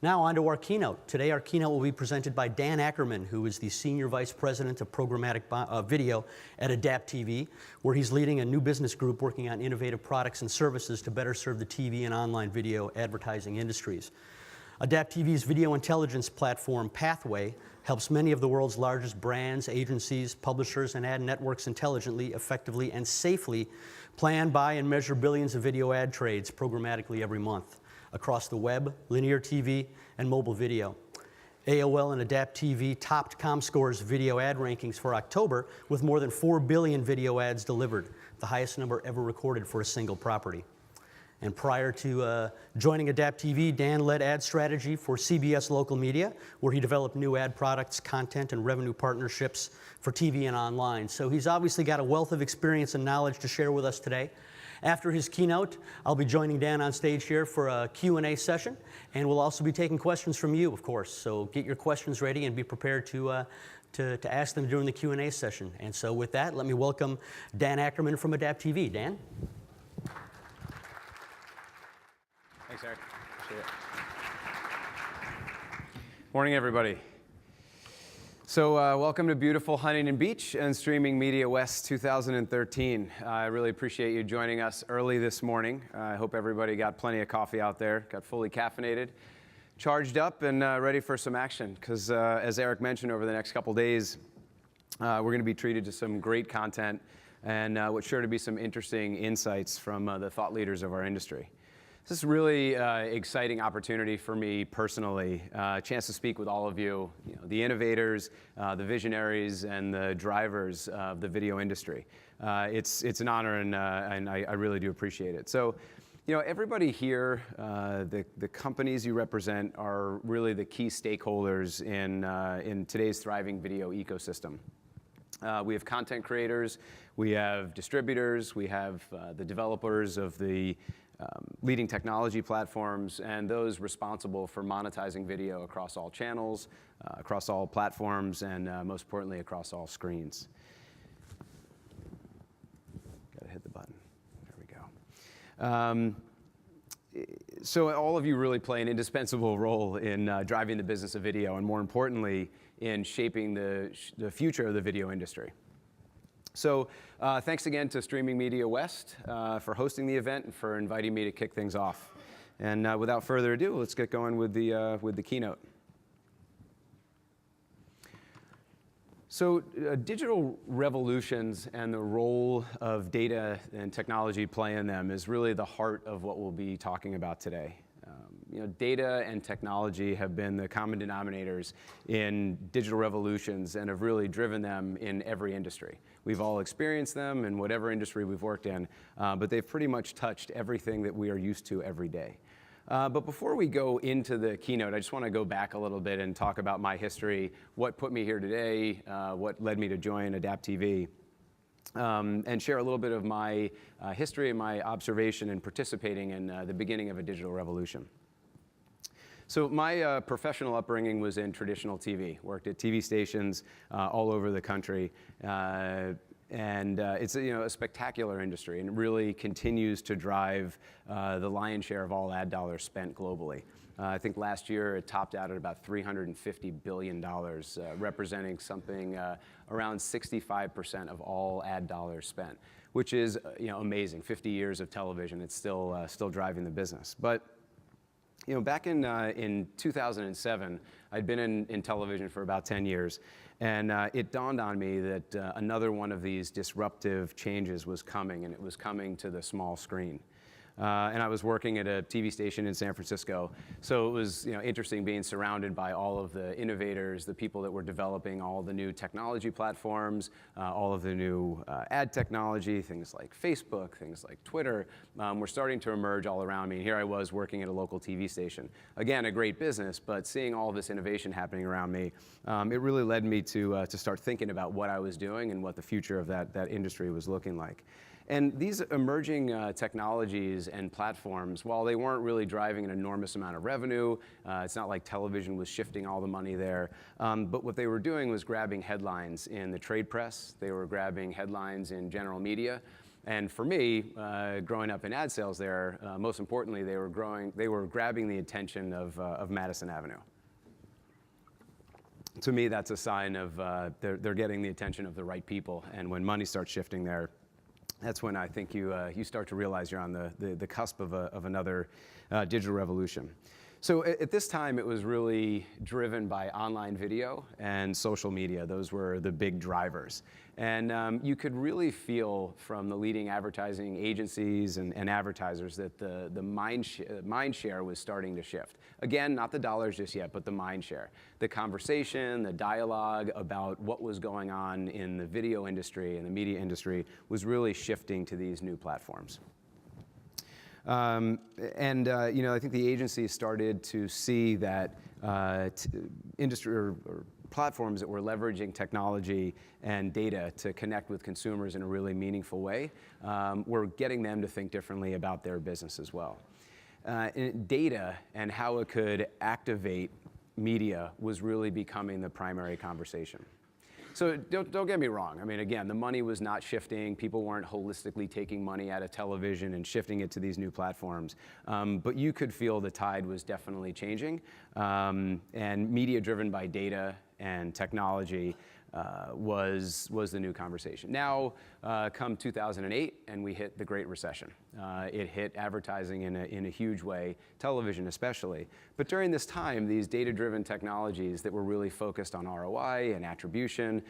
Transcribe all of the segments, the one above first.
Now on to our keynote. Today our keynote will be presented by Dan Ackerman, who is the Senior Vice President of Programmatic Video at Adapt TV, where he's leading a new business group working on innovative products and services to better serve the TV and online video advertising industries. Adapt TV's video intelligence platform, Pathway, helps many of the world's largest brands, agencies, publishers, and ad networks intelligently, effectively, and safely plan, buy, and measure billions of video ad trades programmatically every month across the web, linear TV, and mobile video. AOL and Adapt TV topped ComScore's video ad rankings for October with more than 4 billion video ads delivered, the highest number ever recorded for a single property. And prior to joining Adapt TV, Dan led ad strategy for CBS Local Media, where he developed new ad products, content, and revenue partnerships for TV and online. So he's obviously got a wealth of experience and knowledge to share with us today. After his keynote, I'll be joining Dan on stage here for a Q&A session, and we'll also be taking questions from you, of course. So get your questions ready and be prepared to ask them during the Q&A session. And so with that, let me welcome Dan Ackerman from Adapt TV. Dan? Thanks, Eric. Appreciate it. Morning, everybody. So welcome to beautiful Huntington Beach and Streaming Media West 2013. I really appreciate you joining us early this morning. I hope everybody got plenty of coffee out there, got fully caffeinated, charged up, and ready for some action. Because as Eric mentioned, over the next couple days, we're going to be treated to some great content and what's sure to be some interesting insights from the thought leaders of our industry. This is a really exciting opportunity for me personally, a chance to speak with all of you, the innovators, the visionaries, and the drivers of the video industry. It's an honor, and I really do appreciate it. So, everybody here, the companies you represent are really the key stakeholders in today's thriving video ecosystem. We have content creators, we have distributors, we have the developers of the leading technology platforms, and those responsible for monetizing video across all channels, across all platforms, and most importantly, across all screens. Gotta hit the button. There we go. So all of you really play an indispensable role in driving the business of video, and more importantly, in shaping the future of the video industry. So thanks again to Streaming Media West for hosting the event and for inviting me to kick things off. And without further ado, let's get going with the keynote. So digital revolutions and the role of data and technology play in them is really the heart of what we'll be talking about today. Data and technology have been the common denominators in digital revolutions and have really driven them in every industry. We've all experienced them in whatever industry we've worked in, but they've pretty much touched everything that we are used to every day. But before we go into the keynote, I just want to go back a little bit and talk about my history, what put me here today, what led me to join Adapt TV. And share a little bit of my history and my observation in participating in the beginning of a digital revolution. So my professional upbringing was in traditional TV. Worked at TV stations all over the country. And it's a spectacular industry, and it really continues to drive the lion's share of all ad dollars spent globally. I think last year it topped out at about $350 billion, representing something around 65% of all ad dollars spent, which is amazing. 50 years of television, it's still driving the business. But back in 2007, I'd been in television for about 10 years, and it dawned on me that another one of these disruptive changes was coming, and it was coming to the small screen. And I was working at a TV station in San Francisco, so it was interesting being surrounded by all of the innovators, the people that were developing all the new technology platforms, all of the new ad technology, things like Facebook, things like Twitter, were starting to emerge all around me. And here I was working at a local TV station. Again, a great business, but seeing all this innovation happening around me, it really led me to start thinking about what I was doing and what the future of that industry was looking like. And these emerging technologies and platforms, while they weren't really driving an enormous amount of revenue, it's not like television was shifting all the money there, but what they were doing was grabbing headlines in the trade press, they were grabbing headlines in general media, And for me, growing up in ad sales there, most importantly, they were grabbing the attention of Madison Avenue. To me, that's a sign of they're getting the attention of the right people. And when money starts shifting there, that's when I think you start to realize you're on the cusp of another digital revolution. So at this time, it was really driven by online video and social media. Those were the big drivers. And you could really feel from the leading advertising agencies and advertisers that the mind share was starting to shift. Again, not the dollars just yet, but the mind share. The conversation, the dialogue about what was going on in the video industry and the media industry was really shifting to these new platforms. I think the agency started to see that industry or platforms that were leveraging technology and data to connect with consumers in a really meaningful way were getting them to think differently about their business as well. Data and how it could activate media was really becoming the primary conversation. So don't get me wrong. I mean, again, the money was not shifting. People weren't holistically taking money out of television and shifting it to these new platforms. But you could feel the tide was definitely changing. And media driven by data and technology was the new conversation. Now, come 2008, and we hit the Great Recession. It hit advertising in a huge way, television especially. But during this time, these data-driven technologies that were really focused on ROI and attribution,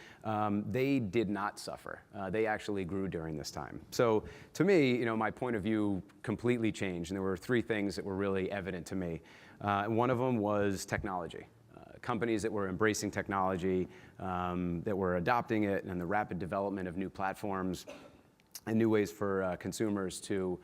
they did not suffer. They actually grew during this time. So to me, my point of view completely changed, and there were three things that were really evident to me. One of them was technology. Companies that were embracing technology, that were adopting it, and the rapid development of new platforms and new ways for consumers to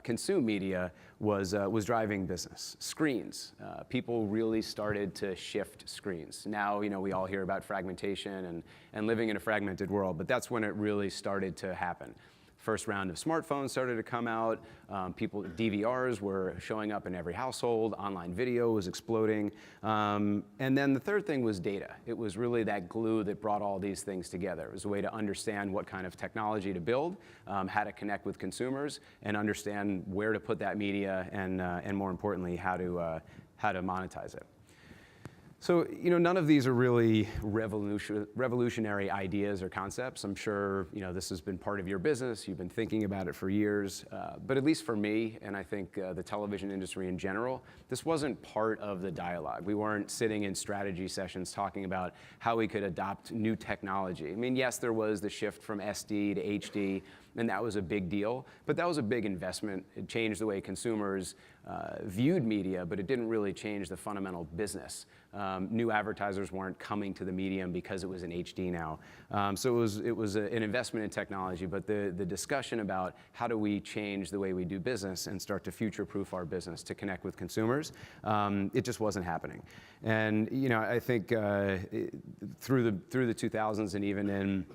consume media was driving business. Screens. People really started to shift screens. Now, we all hear about fragmentation and living in a fragmented world, but that's when it really started to happen. First round of smartphones started to come out. DVRs were showing up in every household. Online video was exploding. And then the third thing was data. It was really that glue that brought all these things together. It was a way to understand what kind of technology to build, how to connect with consumers, and understand where to put that media, and more importantly, how to monetize it. So, none of these are really revolutionary ideas or concepts. I'm sure, this has been part of your business. You've been thinking about it for years. But at least for me, and I think the television industry in general, this wasn't part of the dialogue. We weren't sitting in strategy sessions talking about how we could adopt new technology. I mean, yes, there was the shift from SD to HD, and that was a big deal. But that was a big investment. It changed the way consumers viewed media, but it didn't really change the fundamental business. New advertisers weren't coming to the medium because it was in HD now. So it was an investment in technology, but the discussion about how do we change the way we do business and start to future-proof our business to connect with consumers, it just wasn't happening. And I think through the 2000s and even in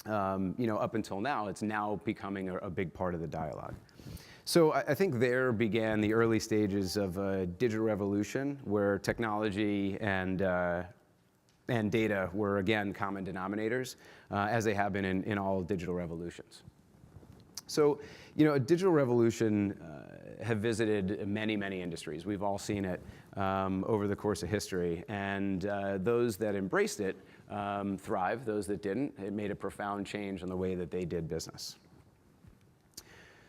up until now, it's now becoming a big part of the dialogue. So I think there began the early stages of a digital revolution where technology and data were, again, common denominators, as they have been in all digital revolutions. So, a digial revolution have visited many, many industries. We've all seen it over the course of history. And those that embraced it thrived. Those that didn't, it made a profound change in the way that they did business.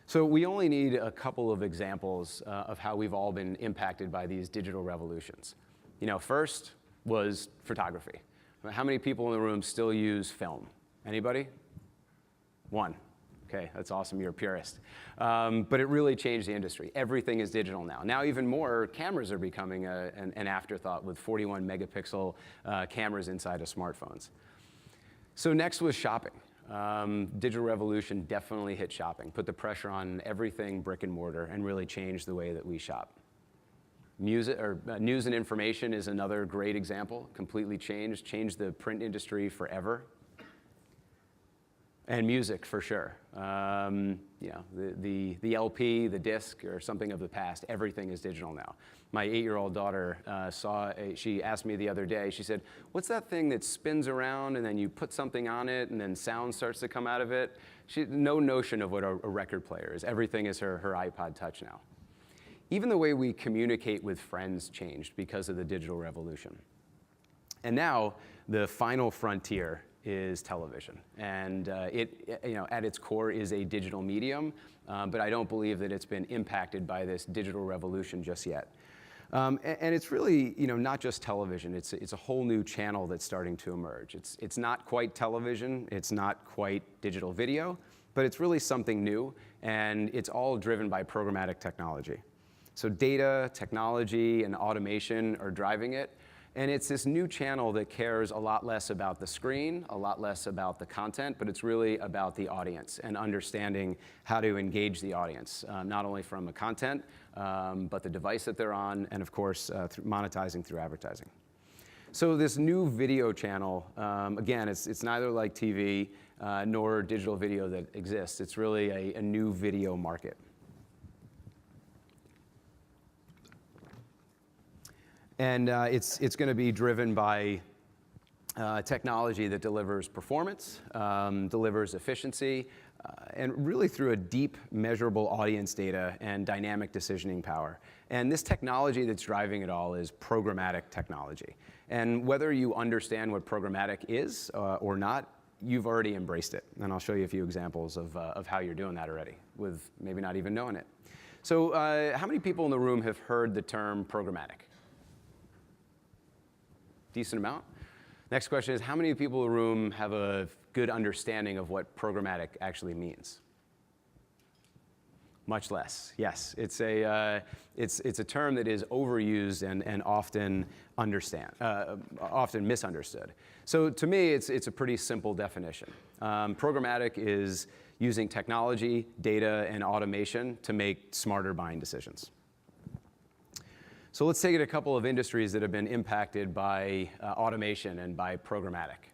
So we only need a couple of examples of how we've all been impacted by these digital revolutions. First was photography. How many people in the room still use film? Anybody? One. Okay, that's awesome, you're a purist. But it really changed the industry. Everything is digital now. Now even more cameras are becoming an afterthought with 41 megapixel cameras inside of smartphones. So next was shopping. Digital revolution definitely hit shopping, put the pressure on everything brick and mortar, and really changed the way that we shop. News and information is another great example. Completely changed the print industry forever. And music, for sure. The LP, the disc, or something of the past, everything is digital now. My 8-year-old daughter she asked me the other day, she said, "What's that thing that spins around and then you put something on it and then sound starts to come out of it?" No notion of what a record player is. Everything is her iPod Touch now. Even the way we communicate with friends changed because of the digital revolution. And now, the final frontier is television. And at its core is a digital medium, but I don't believe that it's been impacted by this digital revolution just yet. And it's really, not just television. It's a whole new channel that's starting to emerge. It's not quite television. It's not quite digital video, but it's really something new, and it's all driven by programmatic technology. So data, technology, and automation are driving it. And it's this new channel that cares a lot less about the screen, a lot less about the content, but it's really about the audience and understanding how to engage the audience, not only from the content, but the device that they're on, and of course, monetizing through advertising. So this new video channel, again, it's neither like TV nor digital video that exists. It's really a new video market. And it's going to be driven by technology that delivers performance, delivers efficiency, and really through a deep, measurable audience data and dynamic decisioning power. And this technology that's driving it all is programmatic technology. And whether you understand what programmatic is or not, you've already embraced it. And I'll show you a few examples of how you're doing that already, with maybe not even knowing it. So how many people in the room have heard the term programmatic? Decent amount. Next question is, how many people in the room have a good understanding of what programmatic actually means? Much less, yes. It's a term that is overused and often misunderstood. So to me, it's a pretty simple definition. Programmatic is using technology, data, and automation to make smarter buying decisions. So let's take it a couple of industries that have been impacted by automation and by programmatic.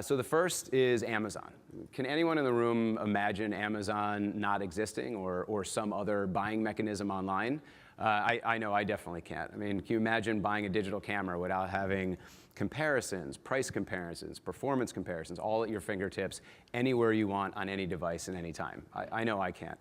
So the first is Amazon. Can anyone in the room imagine Amazon not existing or some other buying mechanism online? I know I definitely can't. I mean, can you imagine buying a digital camera without having comparisons, price comparisons, performance comparisons, all at your fingertips, anywhere you want on any device at any time? I know I can't.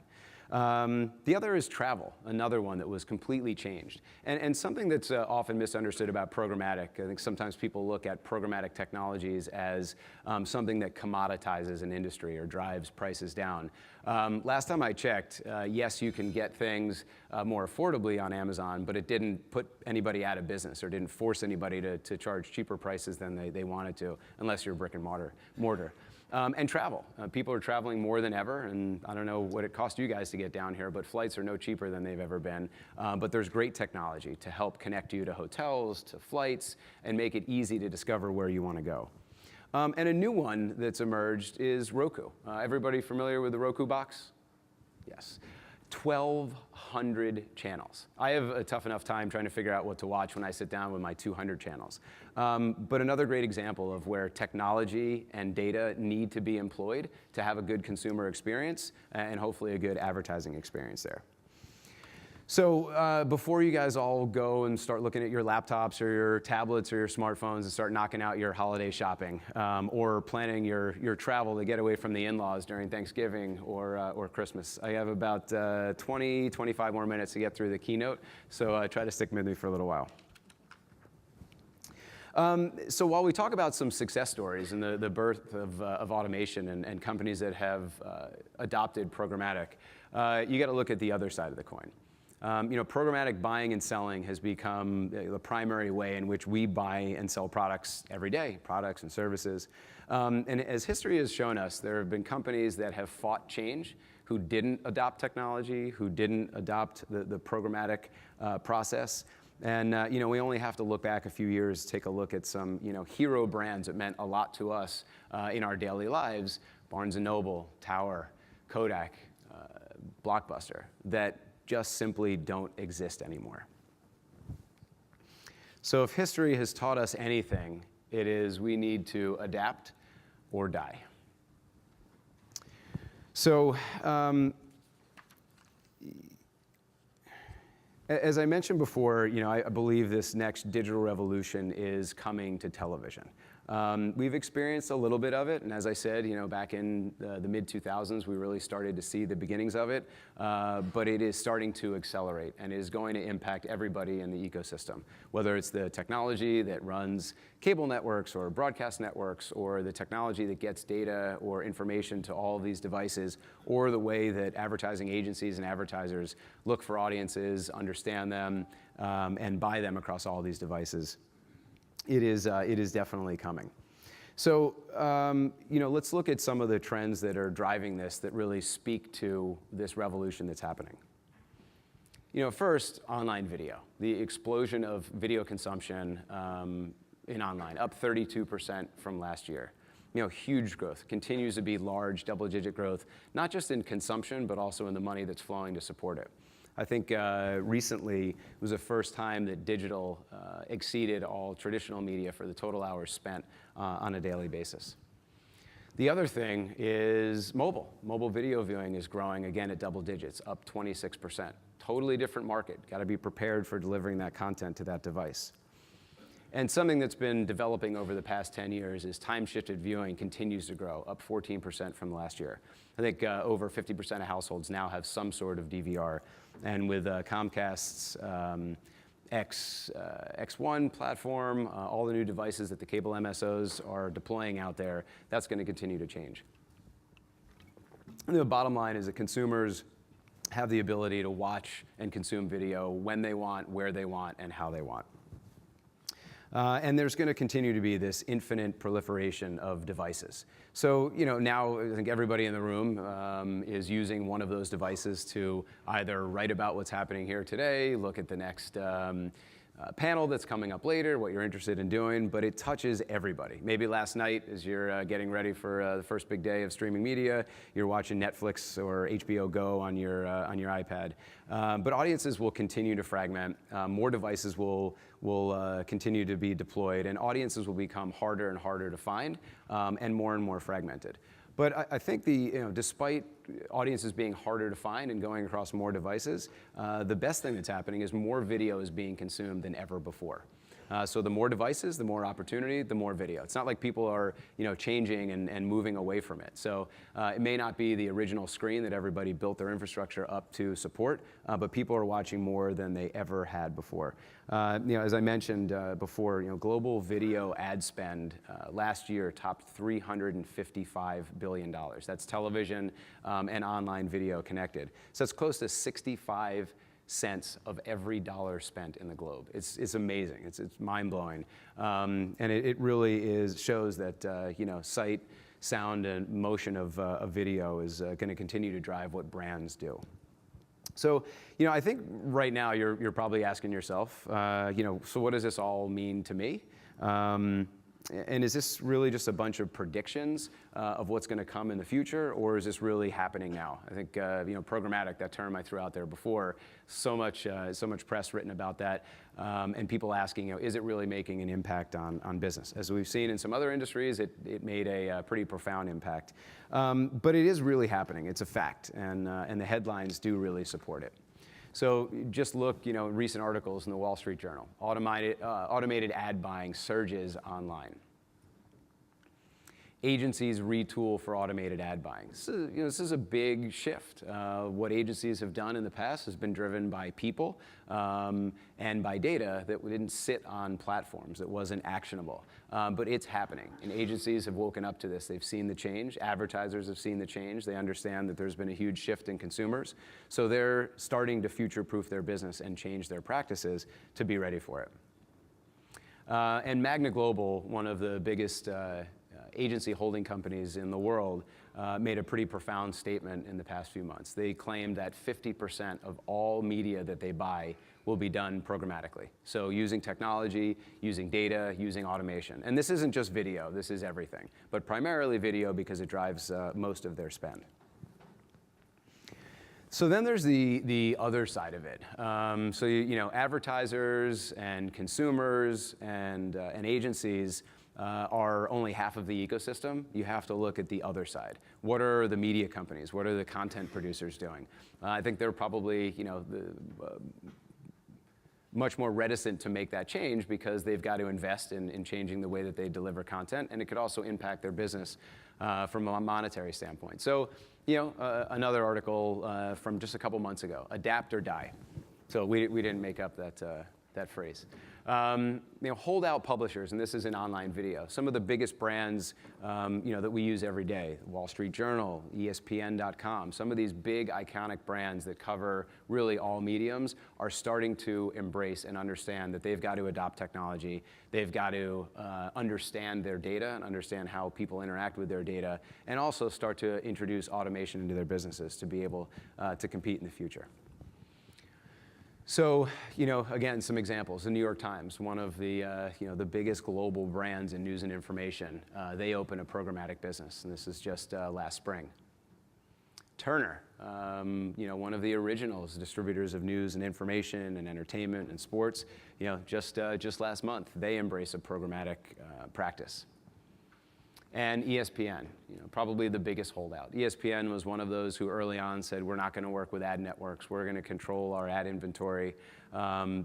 The other is travel, another one that was completely changed. And something that's often misunderstood about programmatic, I think sometimes people look at programmatic technologies as something that commoditizes an industry or drives prices down. Last time I checked, yes, you can get things more affordably on Amazon, but it didn't put anybody out of business or didn't force anybody to charge cheaper prices than they wanted to, unless you're brick and mortar. And travel. People are traveling more than ever, and I don't know what it cost you guys to get down here, but flights are no cheaper than they've ever been. But there's great technology to help connect you to hotels, to flights, and make it easy to discover where you want to go. And a new one that's emerged is Roku. Everybody familiar with the Roku box? Yes. 1,200 channels. I have a tough enough time trying to figure out what to watch when I sit down with my 200 channels. But another great example of where technology and data need to be employed to have a good consumer experience and hopefully a good advertising experience there. So before you guys all go and start looking at your laptops or your tablets or your smartphones and start knocking out your holiday shopping or planning your travel to get away from the in-laws during Thanksgiving or Christmas, I have about 20, 25 more minutes to get through the keynote, so try to stick with me for a little while. So while we talk about some success stories and the birth of automation and companies that have adopted programmatic, you got to look at the other side of the coin. Programmatic buying and selling has become the primary way in which we buy and sell products every day, products and services. And as history has shown us, there have been companies that have fought change, who didn't adopt technology, who didn't adopt the programmatic process. And we only have to look back a few years, take a look at some hero brands that meant a lot to us in our daily lives: Barnes & Noble, Tower, Kodak, Blockbuster, that just simply don't exist anymore. So if history has taught us anything, it is we need to adapt or die. So as I mentioned before, I believe this next digital revolution is coming to television. We've experienced a little bit of it, and as I said, back in the mid-2000s, we really started to see the beginnings of it, but it is starting to accelerate and is going to impact everybody in the ecosystem, whether it's the technology that runs cable networks or broadcast networks, or the technology that gets data or information to all of these devices, or the way that advertising agencies and advertisers look for audiences, understand them, and buy them across all these devices. It is definitely coming. So, let's look at some of the trends that are driving this that really speak to this revolution that's happening. First, online video. The explosion of video consumption in online, up 32% from last year. Huge growth, continues to be large, double-digit growth, not just in consumption, but also in the money that's flowing to support it. I think recently was the first time that digital exceeded all traditional media for the total hours spent on a daily basis. The other thing is mobile. Mobile video viewing is growing again at double digits, up 26%. Totally different market. Got to be prepared for delivering that content to that device. And something that's been developing over the past 10 years is time-shifted viewing continues to grow, up 14% from last year. I think over 50% of households now have some sort of DVR. And with Comcast's X1 platform, all the new devices that the cable MSOs are deploying out there, that's going to continue to change. And the bottom line is that consumers have the ability to watch and consume video when they want, where they want, and how they want. And there's going to continue to be this infinite proliferation of devices. So, now I think everybody in the room is using one of those devices to either write about what's happening here today, look at the next panel that's coming up later, what you're interested in doing, but it touches everybody. Maybe last night, as you're getting ready for the first big day of streaming media, you're watching Netflix or HBO Go on your iPad. But audiences will continue to fragment. More devices will continue to be deployed, and audiences will become harder and harder to find, and more fragmented. But I think despite audiences being harder to find and going across more devices, the best thing that's happening is more video is being consumed than ever before. So the more devices, the more opportunity, the more video. It's not like people are changing and moving away from it. So it may not be the original screen that everybody built their infrastructure up to support, but people are watching more than they ever had before. As I mentioned before, global video ad spend last year topped $355 billion. That's television and online video connected. So it's close to 65 cents of every dollar spent in the globe. It's amazing. It's mind-blowing. And it really shows that sight, sound, and motion of video is going to continue to drive what brands do. So, I think right now you're probably asking yourself, so what does this all mean to me? And is this really just a bunch of predictions of what's going to come in the future, or is this really happening now? I think programmatic, that term I threw out there before, so much press written about that, and people asking, is it really making an impact on business? As we've seen in some other industries, it made a pretty profound impact, but it is really happening. It's a fact, and the headlines do really support it. So just look, recent articles in the Wall Street Journal. Automated ad buying surges online. Agencies retool for automated ad buying. This is a big shift. What agencies have done in the past has been driven by people and by data that didn't sit on platforms, that wasn't actionable. But it's happening, and agencies have woken up to this. They've seen the change. Advertisers have seen the change. They understand that there's been a huge shift in consumers. So they're starting to future-proof their business and change their practices to be ready for it. And Magna Global, one of the biggest agency holding companies in the world, made a pretty profound statement in the past few months. They claimed that 50% of all media that they buy will be done programmatically. So using technology, using data, using automation. And this isn't just video, this is everything. But primarily video because it drives most of their spend. So then there's the other side of it. So advertisers and consumers and agencies are only half of the ecosystem. You have to look at the other side. What are the media companies? What are the content producers doing? I think they're probably much more reticent to make that change because they've got to invest in changing the way that they deliver content, and it could also impact their business from a monetary standpoint. So, another article from just a couple months ago, adapt or die. So we didn't make up that phrase. Holdout publishers, and this is in online video. Some of the biggest brands, that we use every day: Wall Street Journal, ESPN.com. Some of these big iconic brands that cover really all mediums are starting to embrace and understand that they've got to adopt technology. They've got to understand their data and understand how people interact with their data, and also start to introduce automation into their businesses to be able to compete in the future. So, again, some examples. The New York Times, one of the biggest global brands in news and information, they open a programmatic business, and this is just last spring. Turner, one of the originals, distributors of news and information and entertainment and sports, just last month, they embrace a programmatic practice. And ESPN, probably the biggest holdout. ESPN was one of those who early on said, we're not going to work with ad networks. We're going to control our ad inventory.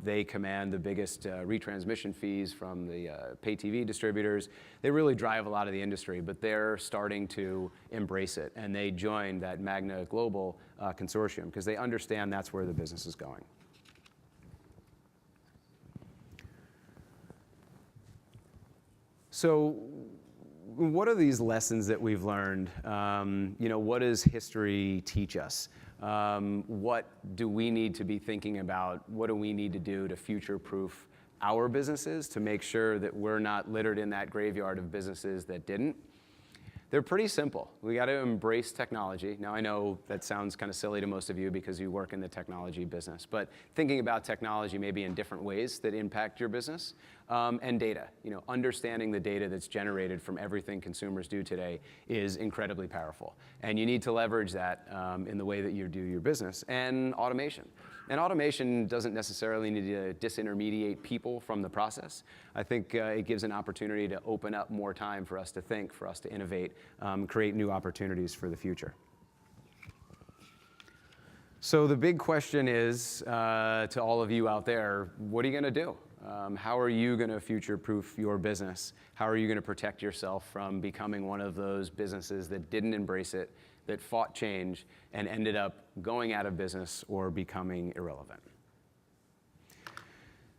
They command the biggest retransmission fees from the pay TV distributors. They really drive a lot of the industry, but they're starting to embrace it. And they joined that Magna Global consortium because they understand that's where the business is going. So, what are these lessons that we've learned? What does history teach us? What do we need to be thinking about? What do we need to do to future-proof our businesses to make sure that we're not littered in that graveyard of businesses that didn't? They're pretty simple. We got to embrace technology. Now, I know that sounds kind of silly to most of you because you work in the technology business, but thinking about technology maybe in different ways that impact your business, and data. Understanding the data that's generated from everything consumers do today is incredibly powerful. And you need to leverage that in the way that you do your business. And automation. And automation doesn't necessarily need to disintermediate people from the process. I think it gives an opportunity to open up more time for us to think, for us to innovate, create new opportunities for the future. So the big question is, to all of you out there, what are you going to do? How are you going to future-proof your business? How are you going to protect yourself from becoming one of those businesses that didn't embrace it, that fought change, and ended up going out of business or becoming irrelevant?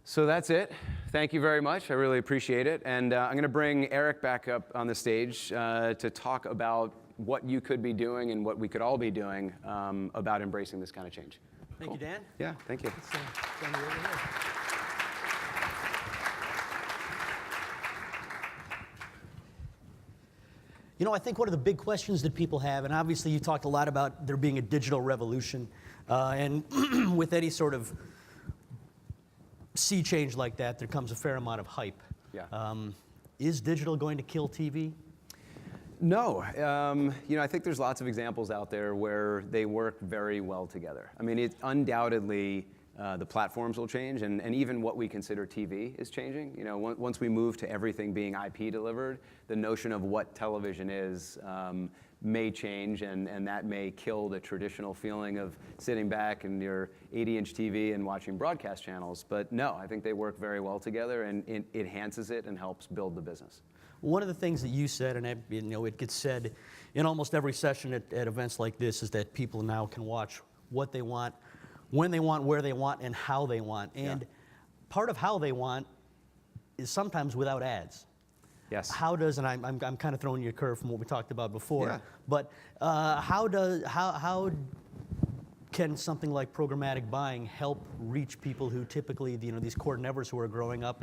So that's it. Thank you very much. I really appreciate it. And I'm going to bring Eric back up on the stage to talk about what you could be doing and what we could all be doing about embracing this kind of change. Thank you, Dan. Yeah, thank you. Let's send you over here. I think one of the big questions that people have, and obviously you talked a lot about there being a digital revolution, and with any sort of sea change like that, there comes a fair amount of hype. Yeah. Is digital going to kill TV? No. I think there's lots of examples out there where they work very well together. I mean, it's undoubtedly the platforms will change, and even what we consider TV is changing. Once we move to everything being IP delivered, the notion of what television is may change, and that may kill the traditional feeling of sitting back in your 80-inch TV and watching broadcast channels. But no, I think they work very well together, and it enhances it and helps build the business. One of the things that you said, and it gets said in almost every session at events like this, is that people now can watch what they want, when they want, where they want, and how they want. And part of how they want is sometimes without ads. Yes. How does, and I'm kind of throwing you a curve from what we talked about before, Yeah. but how can something like programmatic buying help reach people who typically, these cord nevers who are growing up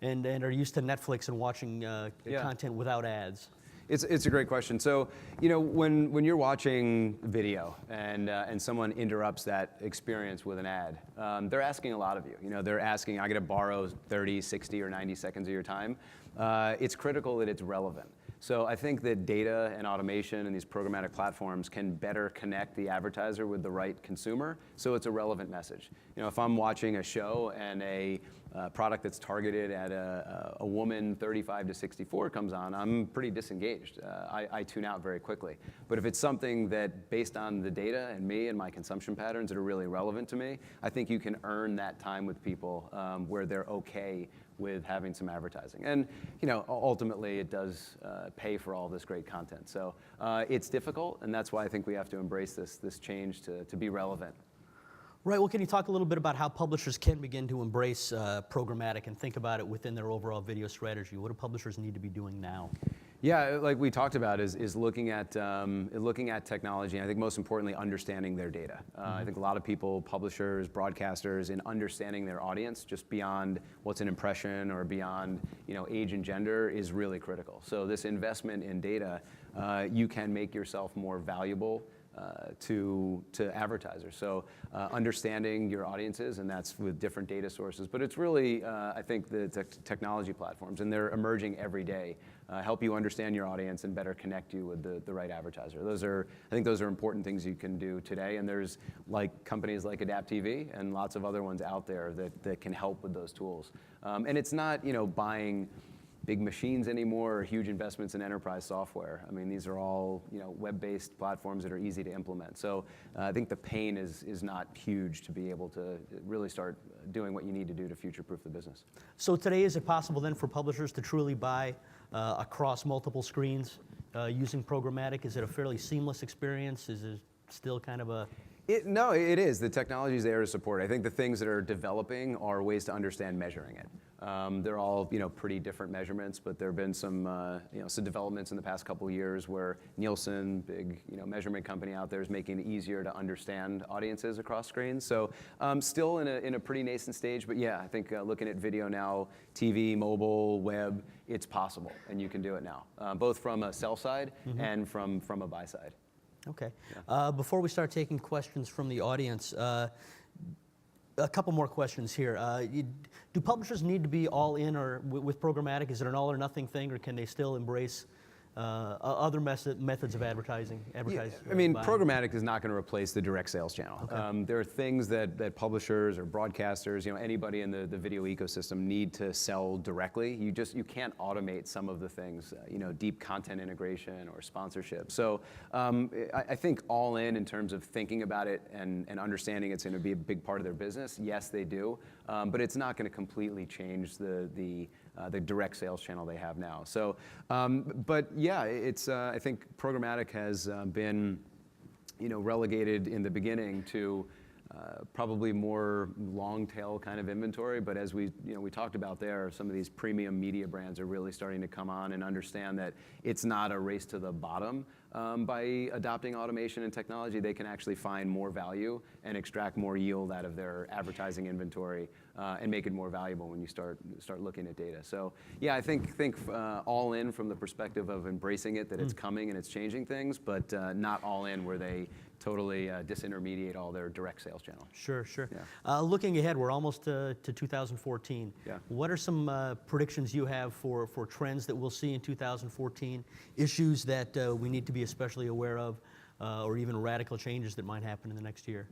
and are used to Netflix and watching content without ads? It's a great question. So, when you're watching video and someone interrupts that experience with an ad, they're asking a lot of you. They're asking, I got to borrow 30, 60, or 90 seconds of your time. It's critical that it's relevant. So I think that data and automation and these programmatic platforms can better connect the advertiser with the right consumer, so it's a relevant message. If I'm watching a show and a product that's targeted at a woman 35 to 64 comes on, I'm pretty disengaged. I tune out very quickly. But if it's something that, based on the data and me and my consumption patterns that are really relevant to me, I think you can earn that time with people where they're okay with having some advertising. And ultimately it does pay for all this great content. So it's difficult, and that's why I think we have to embrace this change to be relevant. Right, well, can you talk a little bit about how publishers can begin to embrace programmatic and think about it within their overall video strategy? What do publishers need to be doing now? Yeah, like we talked about, is looking at technology, and I think most importantly, understanding their data. I think a lot of people, publishers, broadcasters, in understanding their audience, just beyond what's an impression or beyond age and gender, is really critical. So this investment in data, you can make yourself more valuable to advertisers. So understanding your audiences, and that's with different data sources. But it's really, I think, the technology platforms, and they're emerging every day, help you understand your audience and better connect you with the right advertiser. I think those are important things you can do today, and there's companies like Adapt TV and lots of other ones out there that can help with those tools. And it's not buying big machines anymore or huge investments in enterprise software. I mean, these are all web-based platforms that are easy to implement. So I think the pain is not huge to be able to really start doing what you need to do to future-proof the business. So today, is it possible then for publishers to truly buy across multiple screens using programmatic? Is it a fairly seamless experience? Is it still kind of a... No, it is. The technology is there to support it. I think the things that are developing are ways to understand measuring it. They're all pretty different measurements, but there have been some developments in the past couple of years where Nielsen, big measurement company out there, is making it easier to understand audiences across screens. So still in a pretty nascent stage, but yeah, I think looking at video now, TV, mobile, web, it's possible, and you can do it now, both from a sell side and from a buy side. Okay. Yeah. Before we start taking questions from the audience, a couple more questions here. Do publishers need to be all in or with programmatic? Is it an all or nothing thing, or can they still embrace other methods of advertising? Yeah, I mean, programmatic is not going to replace the direct sales channel. Okay. There are things that publishers or broadcasters, anybody in the video ecosystem need to sell directly. You can't automate some of the things, deep content integration or sponsorship. So I think all in terms of thinking about it and understanding it's going to be a big part of their business, yes, they do. But it's not going to completely change the direct sales channel they have now. So, but yeah, it's I think programmatic has been, relegated in the beginning to probably more long tail kind of inventory. But as we talked about there, some of these premium media brands are really starting to come on and understand that it's not a race to the bottom. By adopting automation and technology, they can actually find more value and extract more yield out of their advertising inventory and make it more valuable when you start looking at data. So yeah, I think all in from the perspective of embracing it, that it's coming and it's changing things, but not all in where they totally disintermediate all their direct sales channel. Sure, sure. Yeah. Looking ahead, we're almost to 2014. Yeah. What are some predictions you have for trends that we'll see in 2014, issues that we need to be especially aware of, or even radical changes that might happen in the next year?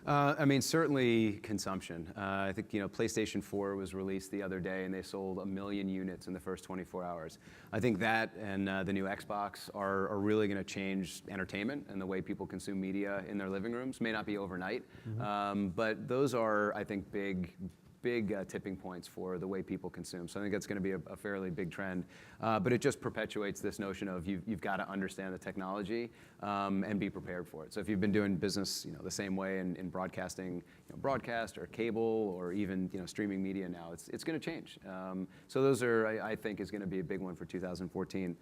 I mean, certainly consumption. I think, PlayStation 4 was released the other day, and they sold 1 million units in the first 24 hours. I think that and the new Xbox are really going to change entertainment and the way people consume media in their living rooms. May not be overnight, but those are, I think, big tipping points for the way people consume. So I think that's going to be a fairly big trend. But it just perpetuates this notion of you've got to understand the technology and be prepared for it. So if you've been doing business the same way in broadcasting, broadcast or cable or even streaming media now, it's going to change. So those are, I think, is going to be a big one for 2014.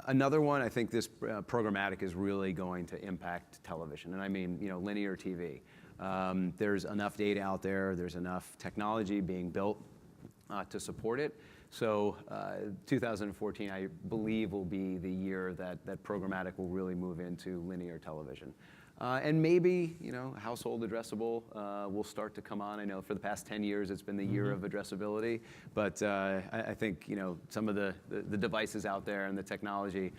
Another one, I think this programmatic is really going to impact television, and I mean linear TV. There's enough data out there, there's enough technology being built to support it. So 2014, I believe, will be the year that programmatic will really move into linear television. And maybe, household addressable will start to come on. I know for the past 10 years it's been the year of addressability, but I think, some of the devices out there and the technology,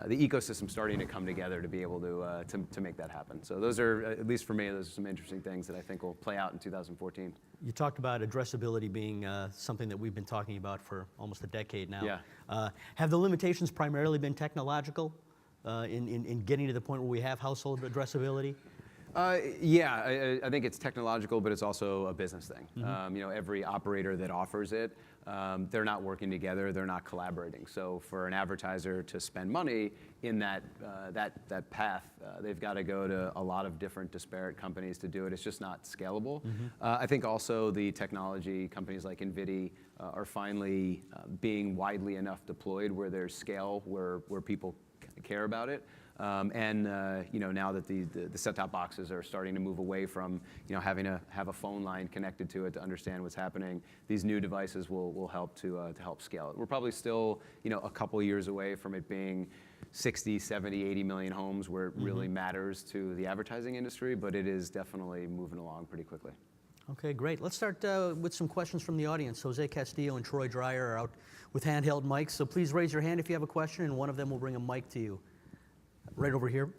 the ecosystem starting to come together to be able to make that happen. So those are, at least for me, those are some interesting things that I think will play out in 2014. You talked about addressability being something that we've been talking about for almost a decade now. Yeah. Have the limitations primarily been technological in getting to the point where we have household addressability? Yeah, I think it's technological, but it's also a business thing. Mm-hmm. Every operator that offers it, they're not working together, they're not collaborating. So for an advertiser to spend money in that path, they've got to go to a lot of different disparate companies to do it. It's just not scalable. Mm-hmm. I think also the technology companies like NVIDIA are finally being widely enough deployed where there's scale, where people care about it. Now that the set-top boxes are starting to move away from having to have a phone line connected to it to understand what's happening, these new devices will help to help scale it. We're probably still a couple years away from it being 60, 70, 80 million homes where it really matters to the advertising industry, but it is definitely moving along pretty quickly. Okay, great. Let's start with some questions from the audience. Jose Castillo and Troy Dreyer are out with handheld mics, so please raise your hand if you have a question, and one of them will bring a mic to you. Right over here.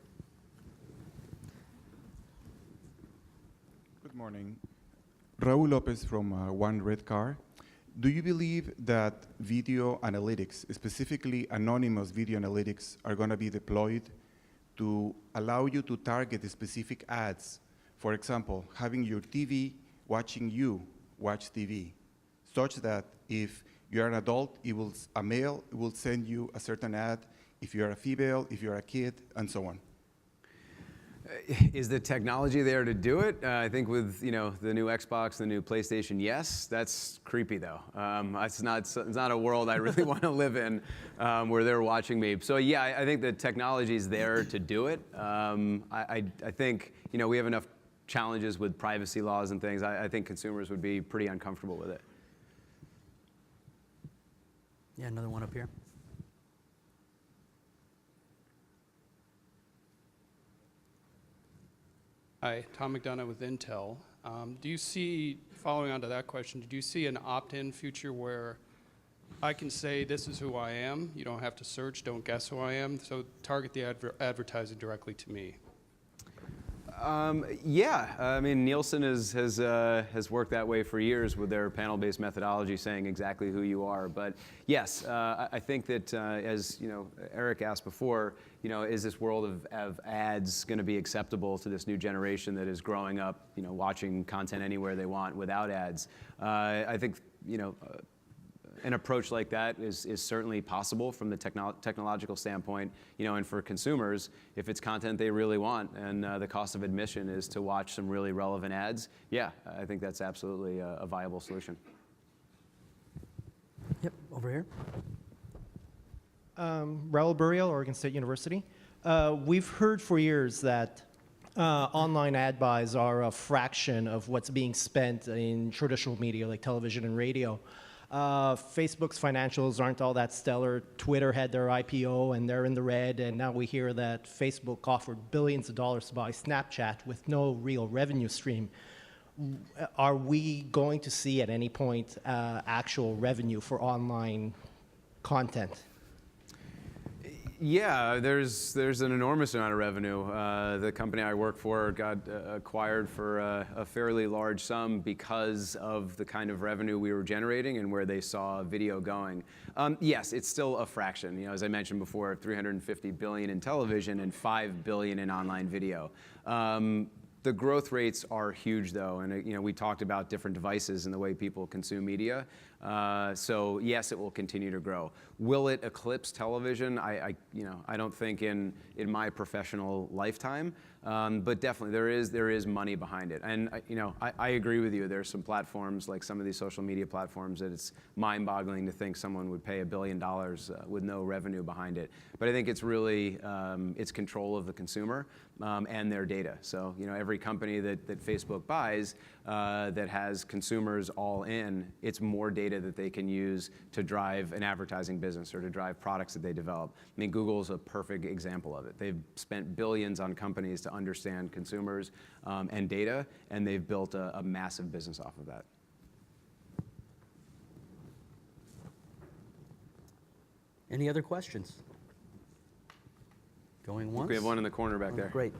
Good morning. Raul Lopez from One Red Car. Do you believe that video analytics, specifically anonymous video analytics, are going to be deployed to allow you to target the specific ads? For example, having your TV watching you watch TV, such that if you're an adult, a male will send you a certain ad. If you're a female, if you're a kid, and so on. Is the technology there to do it? I think with the new Xbox, the new PlayStation, yes. That's creepy though. It's not a world I really want to live in where they're watching me. So yeah, I think the technology is there to do it. I think we have enough challenges with privacy laws and things. I think consumers would be pretty uncomfortable with it. Yeah, another one up here. Hi, Tom McDonough with Intel. Do you see, following on to that question, do you see an opt-in future where I can say this is who I am, you don't have to search, don't guess who I am, so target the advertising directly to me? Yeah, I mean, Nielsen has worked that way for years with their panel-based methodology saying exactly who you are. But yes, I think that as Eric asked before, is this world of ads going to be acceptable to this new generation that is growing up, watching content anywhere they want without ads? I think, an approach like that is certainly possible from the technological standpoint, and for consumers, if it's content they really want and the cost of admission is to watch some really relevant ads, yeah, I think that's absolutely a viable solution. Yep, over here. Raul Burial, Oregon State University. We've heard for years that online ad buys are a fraction of what's being spent in traditional media like television and radio. Facebook's financials aren't all that stellar. Twitter had their IPO and they're in the red, and now we hear that Facebook offered billions of dollars to buy Snapchat with no real revenue stream. Are we going to see at any point actual revenue for online content? Yeah, there's an enormous amount of revenue. The company I work for got acquired for a fairly large sum because of the kind of revenue we were generating and where they saw video going. Yes, it's still a fraction. As I mentioned before, 350 billion in television and 5 billion in online video. The growth rates are huge, though, and we talked about different devices and the way people consume media. So yes, it will continue to grow. Will it eclipse television? I don't think in my professional lifetime, but definitely there is money behind it. And I agree with you. There's some platforms like some of these social media platforms that it's mind-boggling to think someone would pay $1 billion with no revenue behind it. But I think it's really it's control of the consumer and their data. So every company that Facebook buys that has consumers all in, it's more data that they can use to drive an advertising business or to drive products that they develop. I mean, Google's a perfect example of it. They've spent billions on companies to understand consumers and data, and they've built a massive business off of that. Any other questions? Going once. We have one in the corner back there. Great.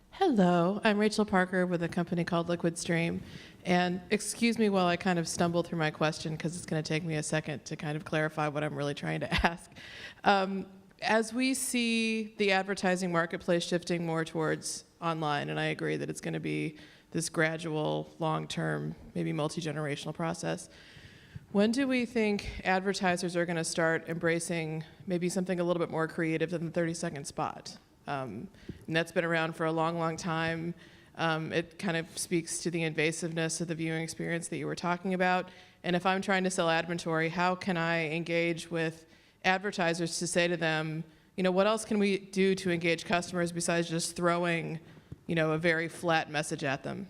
Hello, I'm Rachel Parker with a company called Liquid Stream. And excuse me while I kind of stumble through my question, because it's going to take me a second to kind of clarify what I'm really trying to ask. As we see the advertising marketplace shifting more towards online, and I agree that it's going to be this gradual, long-term, maybe multi-generational process, when do we think advertisers are going to start embracing maybe something a little bit more creative than the 30-second spot? And that's been around for a long, long time. It kind of speaks to the invasiveness of the viewing experience that you were talking about. And if I'm trying to sell ad inventory, how can I engage with advertisers to say to them, you know, what else can we do to engage customers besides just throwing, you know, a very flat message at them?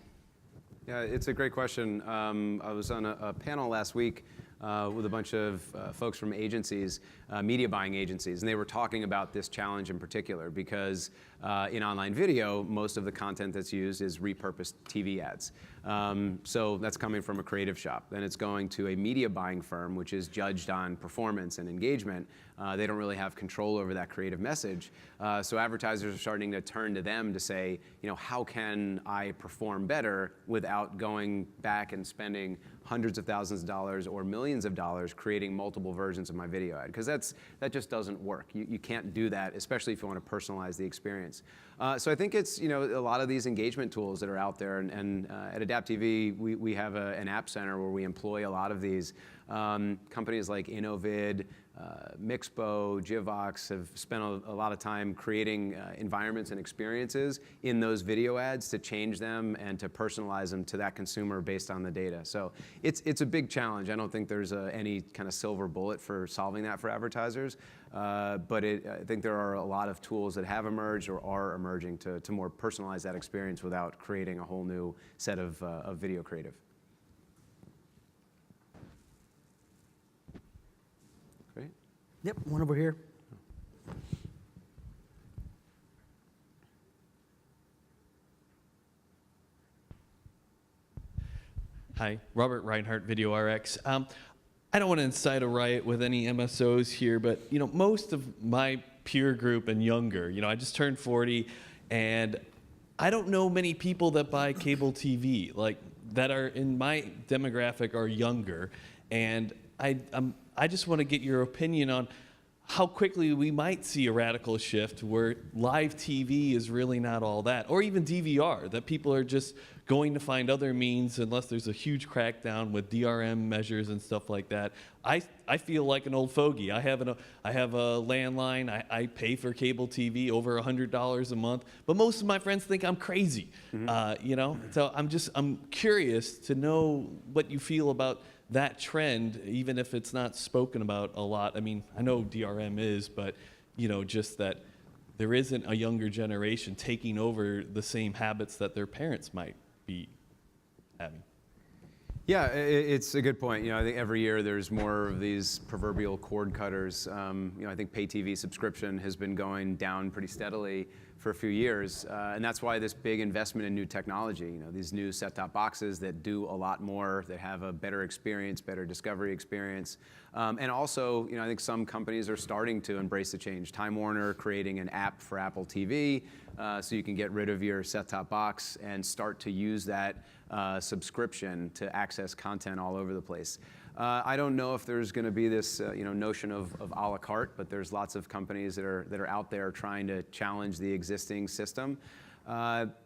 Yeah, it's a great question. I was on a panel last week with a bunch of folks from agencies, media buying agencies, and they were talking about this challenge in particular because in online video, most of the content that's used is repurposed TV ads. So that's coming from a creative shop. Then it's going to a media buying firm, which is judged on performance and engagement. They don't really have control over that creative message. So advertisers are starting to turn to them to say, you know, how can I perform better without going back and spending hundreds of thousands of dollars or millions of dollars creating multiple versions of my video ad? Because that just doesn't work. You can't do that, especially if you want to personalize the experience. So I think it's, you know, a lot of these engagement tools that are out there, and at Adapt TV, we have an app center where we employ a lot of these. Companies like Innovid, Mixpo, Givox have spent a lot of time creating environments and experiences in those video ads to change them and to personalize them to that consumer based on the data. So it's a big challenge. I don't think there's any kind of silver bullet for solving that for advertisers, but I think there are a lot of tools that have emerged or are emerging to more personalize that experience without creating a whole new set of video creative. Great. Yep, one over here. Hi, Robert Reinhardt, Video RX. I don't want to incite a riot with any MSOs here, but you know, most of my peer group and younger, you know, I just turned 40, and I don't know many people that buy cable TV, like that are in my demographic are younger, and I just want to get your opinion on how quickly we might see a radical shift where live TV is really not all that, or even DVR, that people are just going to find other means unless there's a huge crackdown with DRM measures and stuff like that. I feel like an old fogey. I have a landline. I pay for cable TV over $100 a month, but most of my friends think I'm crazy. Mm-hmm. You know, so I'm curious to know what you feel about that trend, even if it's not spoken about a lot. I mean, I know DRM is, but you know, just that there isn't a younger generation taking over the same habits that their parents might be having. Yeah, it's a good point. You know, I think every year there's more of these proverbial cord cutters. You know, I think pay TV subscription has been going down pretty steadily for a few years, and that's why this big investment in new technology. You know, these new set-top boxes that do a lot more, that have a better experience, better discovery experience, and also, you know, I think some companies are starting to embrace the change. Time Warner creating an app for Apple TV, so you can get rid of your set-top box and start to use that subscription to access content all over the place. I don't know if there's going to be this you know, notion of a la carte, but there's lots of companies that are out there trying to challenge the existing system. You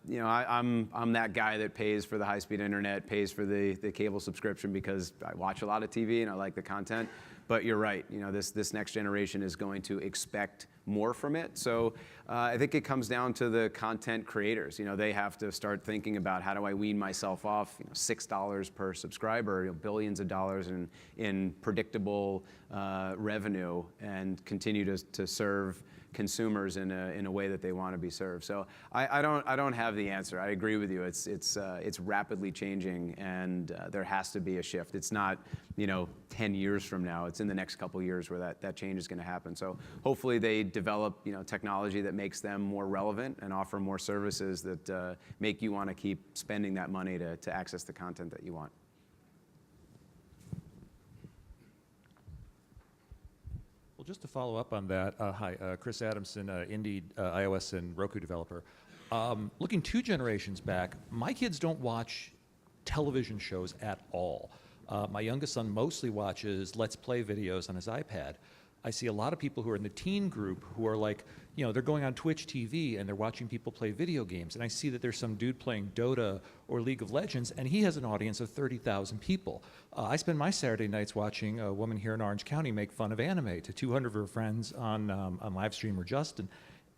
know, I'm that guy that pays for the high-speed internet, pays for the cable subscription because I watch a lot of TV and I like the content. But you're right, you know, this next generation is going to expect more from it. So I think it comes down to the content creators. You know, they have to start thinking about how do I wean myself off, you know, $6 per subscriber, you know, billions of dollars in predictable revenue, and continue to serve consumers in a way that they want to be served. So I don't have the answer. I agree with you. It's rapidly changing, and there has to be a shift. It's not, you know, 10 years from now. It's in the next couple of years where that change is going to happen. So hopefully they develop, you know, technology that makes them more relevant and offer more services that make you want to keep spending that money to access the content that you want. just to follow up on that, hi, Chris Adamson, indie iOS and Roku developer. Looking 2 generations back, my kids don't watch television shows at all. My youngest son mostly watches Let's Play videos on his iPad. I see a lot of people who are in the teen group who are like, they're going on Twitch TV and they're watching people play video games. And I see that there's some dude playing Dota or League of Legends, and he has an audience of 30,000 people. I spend my Saturday nights watching a woman here in Orange County make fun of anime to 200 of her friends on live stream or Justin.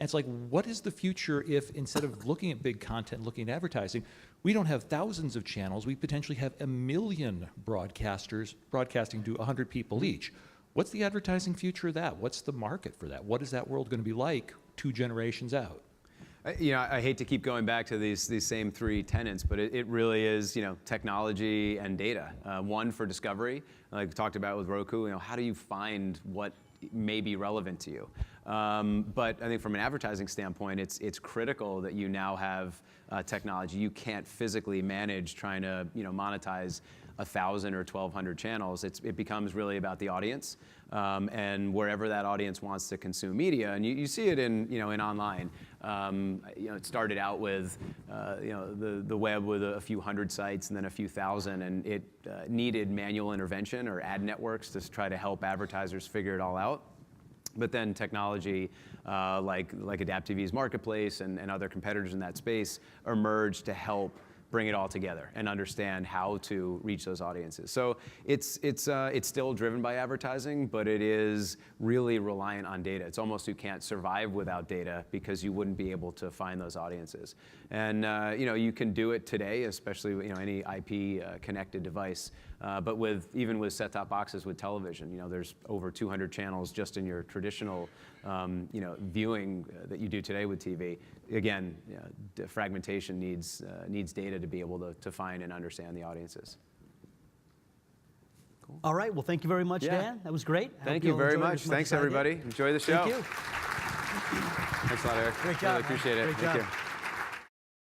And it's like, what is the future if instead of looking at big content, looking at advertising, we don't have thousands of channels, we potentially have 1 million broadcasters broadcasting to 100 people each. What's the advertising future of that? What's the market for that? What is that world going to be like 2 generations out? I hate to keep going back to these same 3 tenets, but it really is, technology and data. One for discovery, like we talked about with Roku. How do you find what may be relevant to you? But I think from an advertising standpoint, it's critical that you now have technology. You can't physically manage trying to monetize 1,000 or 1,200 channels. It becomes really about the audience, and wherever that audience wants to consume media. And you see it in online. It started out with the web with a few hundred sites and then a few thousand, and it needed manual intervention or ad networks to try to help advertisers figure it all out. But then technology like Adapt TV's Marketplace and other competitors in that space emerged to help bring it all together and understand how to reach those audiences. So it's still driven by advertising, but it is really reliant on data. It's almost you can't survive without data because you wouldn't be able to find those audiences. And you can do it today, especially any IP connected device. But even with set-top boxes with television, there's over 200 channels just in your traditional viewing that you do today with TV. Again, fragmentation needs data to be able to find and understand the audiences. Cool. All right. Well, thank you very much, Dan. That was great. Thank you very much. Thanks, everybody. Enjoy the show. Thank you. Thanks a lot, Eric. Great job. Really appreciate it. Great Thank job. you.